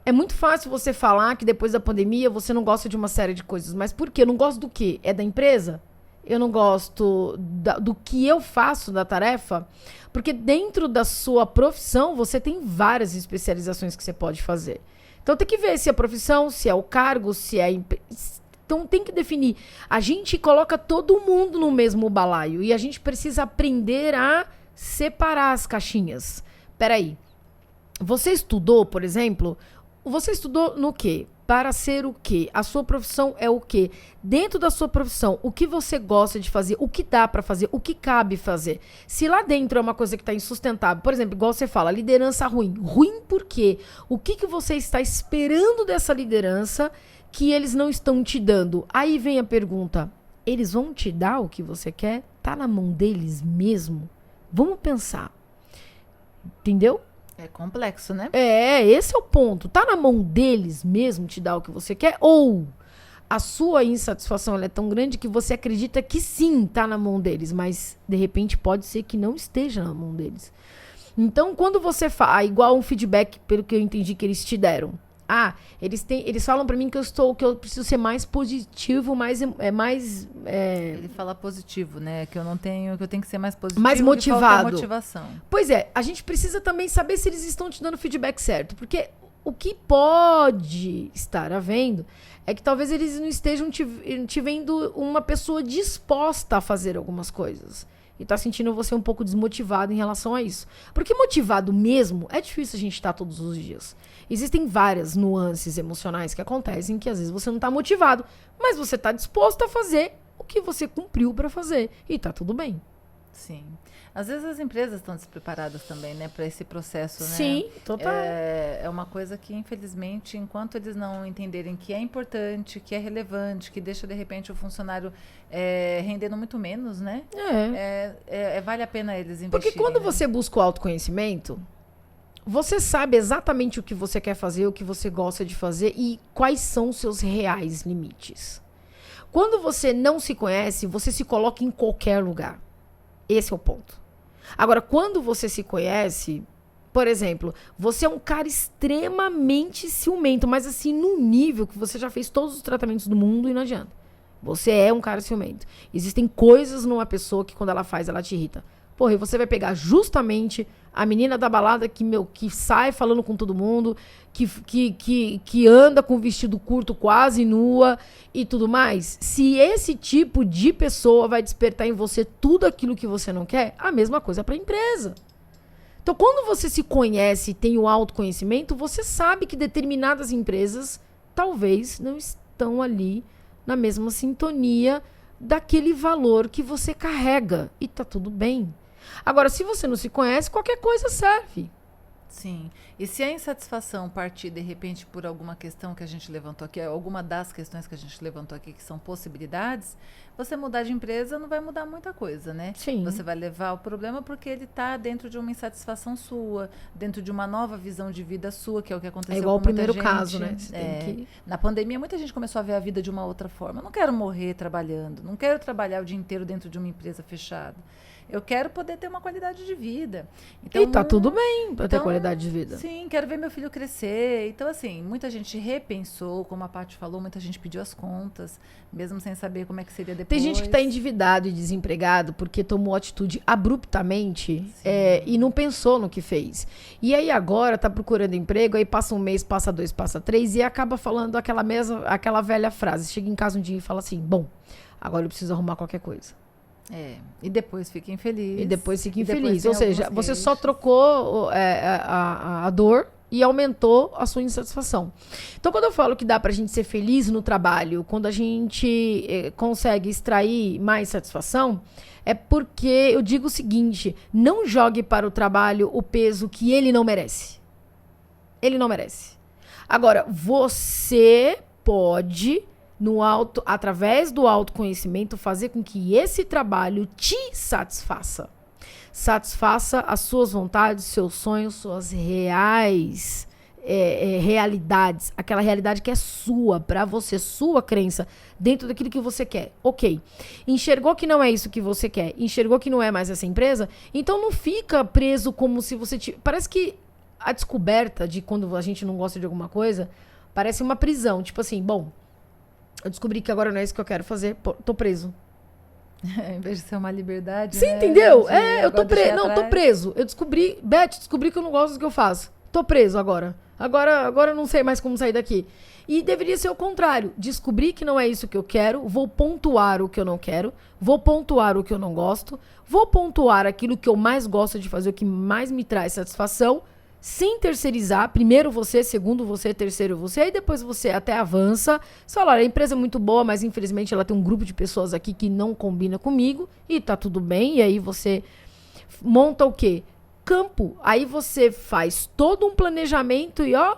é muito fácil você falar que depois da pandemia você não gosta de uma série de coisas. Mas por quê? Eu não gosto do quê? É da empresa? Eu não gosto do que eu faço, da tarefa, porque dentro da sua profissão você tem várias especializações que você pode fazer. Então tem que ver se é a profissão, se é o cargo, se é... Então tem que definir. A gente coloca todo mundo no mesmo balaio e a gente precisa aprender a separar as caixinhas. Peraí, você estudou, por exemplo, você estudou no quê? Para ser o quê? A sua profissão é o quê? Dentro da sua profissão, o que você gosta de fazer? O que dá para fazer? O que cabe fazer? Se lá dentro é uma coisa que está insustentável, por exemplo, igual você fala, liderança ruim. Ruim por quê? O que você está esperando dessa liderança que eles não estão te dando? Aí vem a pergunta, eles vão te dar o que você quer? Tá na mão deles mesmo? Vamos pensar. Entendeu? É complexo, né? Esse é o ponto. Tá na mão deles mesmo te dar o que você quer? Ou a sua insatisfação ela é tão grande que você acredita que sim, tá na mão deles, mas de repente pode ser que não esteja na mão deles. Então, quando você fala, igual um feedback, pelo que eu entendi que eles te deram. Eles falam pra mim que eu preciso ser mais positivo, Ele fala positivo, né? Que eu tenho que ser mais positivo. Mais motivado. Motivação. Pois é, a gente precisa também saber se eles estão te dando o feedback certo, porque o que pode estar havendo é que talvez eles não estejam te vendo uma pessoa disposta a fazer algumas coisas. E tá sentindo você um pouco desmotivado em relação a isso. Porque motivado mesmo, é difícil a gente estar todos os dias. Existem várias nuances emocionais que acontecem que às vezes você não tá motivado, mas você tá disposto a fazer o que você cumpriu para fazer. E tá tudo bem. Sim. Às vezes as empresas estão despreparadas também, né, para esse processo, né? Sim, total. É uma coisa que, infelizmente, enquanto eles não entenderem que é importante, que é relevante, que deixa, de repente, o funcionário rendendo muito menos, né? Vale a pena eles investirem. Porque quando você busca o autoconhecimento, você sabe exatamente o que você quer fazer, o que você gosta de fazer e quais são os seus reais limites. Quando você não se conhece, você se coloca em qualquer lugar. Esse é o ponto. Agora, quando você se conhece, por exemplo, você é um cara extremamente ciumento, mas assim, num nível que você já fez todos os tratamentos do mundo e não adianta. Você é um cara ciumento. Existem coisas numa pessoa que quando ela faz, ela te irrita. Porra, e você vai pegar justamente a menina da balada que sai falando com todo mundo, que anda com vestido curto quase nua e tudo mais. Se esse tipo de pessoa vai despertar em você tudo aquilo que você não quer, a mesma coisa para a empresa. Então, quando você se conhece e tem o autoconhecimento, você sabe que determinadas empresas talvez não estão ali na mesma sintonia daquele valor que você carrega. E tá tudo bem. Agora, se você não se conhece, qualquer coisa serve. Sim. E se a insatisfação partir, de repente, por alguma questão que a gente levantou aqui, alguma das questões que a gente levantou aqui, que são possibilidades, você mudar de empresa não vai mudar muita coisa, né? Sim. Você vai levar o problema porque ele está dentro de uma insatisfação sua, dentro de uma nova visão de vida sua, que é o que aconteceu com muita gente. É igual o primeiro caso, né? Na pandemia, muita gente começou a ver a vida de uma outra forma. Eu não quero morrer trabalhando, não quero trabalhar o dia inteiro dentro de uma empresa fechada. Eu quero poder ter uma qualidade de vida. Então, e tá tudo bem pra ter qualidade de vida. Sim, quero ver meu filho crescer. Então, assim, muita gente repensou, como a Paty falou, muita gente pediu as contas, mesmo sem saber como é que seria depois. Tem gente que tá endividado e desempregado porque tomou atitude abruptamente e não pensou no que fez. E aí agora tá procurando emprego, aí passa um mês, passa 2, passa 3 e acaba falando aquela velha frase. Chega em casa um dia e fala assim, bom, agora eu preciso arrumar qualquer coisa. E depois fica infeliz. Ou seja, você só trocou a dor e aumentou a sua insatisfação. Então, quando eu falo que dá pra gente ser feliz no trabalho, quando a gente consegue extrair mais satisfação, é porque eu digo o seguinte, não jogue para o trabalho o peso que ele não merece. Ele não merece. Agora, você pode... através do autoconhecimento, fazer com que esse trabalho te satisfaça. Satisfaça as suas vontades, seus sonhos, suas reais realidades. Aquela realidade que é sua, pra você, sua crença, dentro daquilo que você quer. Ok. Enxergou que não é isso que você quer, enxergou que não é mais essa empresa, então não fica preso como se você... Parece que a descoberta de quando a gente não gosta de alguma coisa, parece uma prisão. Tipo assim, bom... Eu descobri que agora não é isso que eu quero fazer, tô preso. Em vez de ser uma liberdade, Sim, né? entendeu? Eu tô preso. Não, tô preso. Eu descobri que eu não gosto do que eu faço. Tô preso agora. Agora eu não sei mais como sair daqui. E deveria ser o contrário. Descobri que não é isso que eu quero, vou pontuar o que eu não quero, vou pontuar o que eu não gosto, vou pontuar aquilo que eu mais gosto de fazer, o que mais me traz satisfação, sem terceirizar, primeiro você, segundo você, terceiro você, e depois você até avança. Você fala, olha, a empresa é muito boa, mas infelizmente ela tem um grupo de pessoas aqui que não combina comigo, e tá tudo bem, e aí você monta o quê? Campo. Aí você faz todo um planejamento e ó,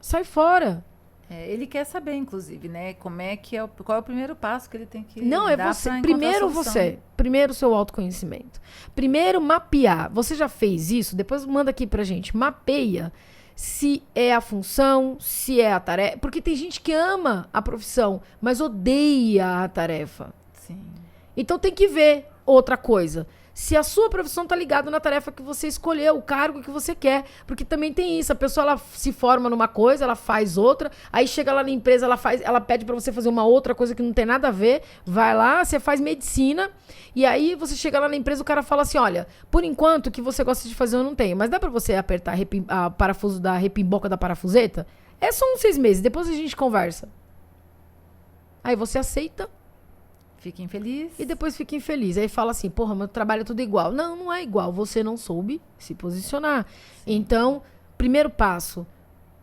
sai fora. Ele quer saber, inclusive, né? Como é que qual é o primeiro passo que ele tem que Não, é dar você. pra Primeiro encontrar a você. Primeiro o seu autoconhecimento. Primeiro mapear. Você já fez isso? Depois manda aqui pra gente. Mapeia se é a função, se é a tarefa. Porque tem gente que ama a profissão, mas odeia a tarefa. Sim. Então tem que ver outra coisa. Se a sua profissão tá ligada na tarefa que você escolheu, o cargo que você quer. Porque também tem isso. A pessoa, ela se forma numa coisa, ela faz outra. Aí chega lá na empresa, ela pede pra você fazer uma outra coisa que não tem nada a ver. Vai lá, você faz medicina. E aí você chega lá na empresa, o cara fala assim, olha, por enquanto o que você gosta de fazer eu não tenho. Mas dá pra você apertar a parafuso da repimboca da parafuseta? É só uns 6 meses, depois a gente conversa. Aí você aceita. Fica infeliz. E depois fica infeliz. Aí fala assim, porra, meu trabalho é tudo igual. Não, não é igual. Você não soube se posicionar. Sim. Então, primeiro passo,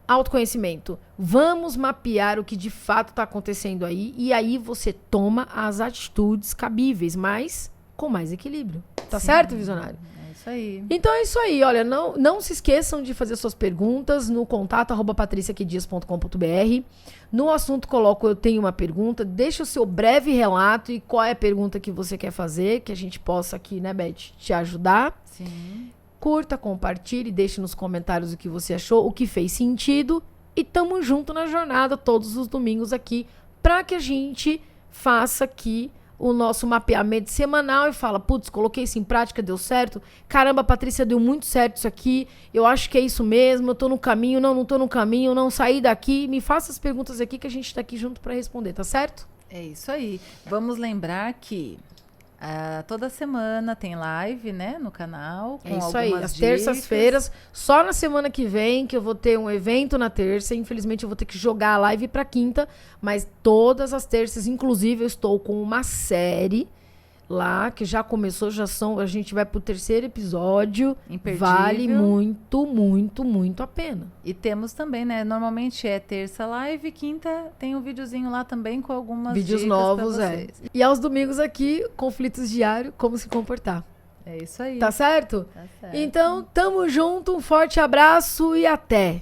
autoconhecimento. Vamos mapear o que de fato está acontecendo aí. E aí você toma as atitudes cabíveis, mas com mais equilíbrio. Tá certo, visionário? É isso aí. Então é isso aí. Olha, não se esqueçam de fazer suas perguntas no contato@patriciaquedias.com.br. No assunto coloco eu tenho uma pergunta. Deixa o seu breve relato e qual é a pergunta que você quer fazer, que a gente possa aqui, né, Beth, te ajudar. Sim. Curta, compartilhe, deixe nos comentários o que você achou, o que fez sentido. E tamo junto na jornada todos os domingos aqui para que a gente faça aqui o nosso mapeamento semanal e fala, putz, coloquei isso em prática, deu certo. Caramba, Patrícia, deu muito certo isso aqui. Eu acho que é isso mesmo, eu tô no caminho, não tô no caminho, não saí daqui. Me faça as perguntas aqui que a gente tá aqui junto para responder, tá certo? É isso aí. Vamos lembrar que toda semana tem live, né, no canal. Com é isso aí, às dicas. terças-feiras. Só na semana que vem que eu vou ter um evento na terça. Infelizmente eu vou ter que jogar a live pra quinta. Mas todas as terças, inclusive eu estou com uma série lá, que já começou, a gente vai pro 3º episódio. Imperdível. Vale muito, muito, muito a pena. E temos também, né, normalmente é terça live, quinta tem um videozinho lá também com algumas vídeos dicas novos, pra vocês. E aos domingos aqui, conflitos diários, como se comportar. É isso aí. Tá certo? Tá certo. Então, tamo junto, um forte abraço e até!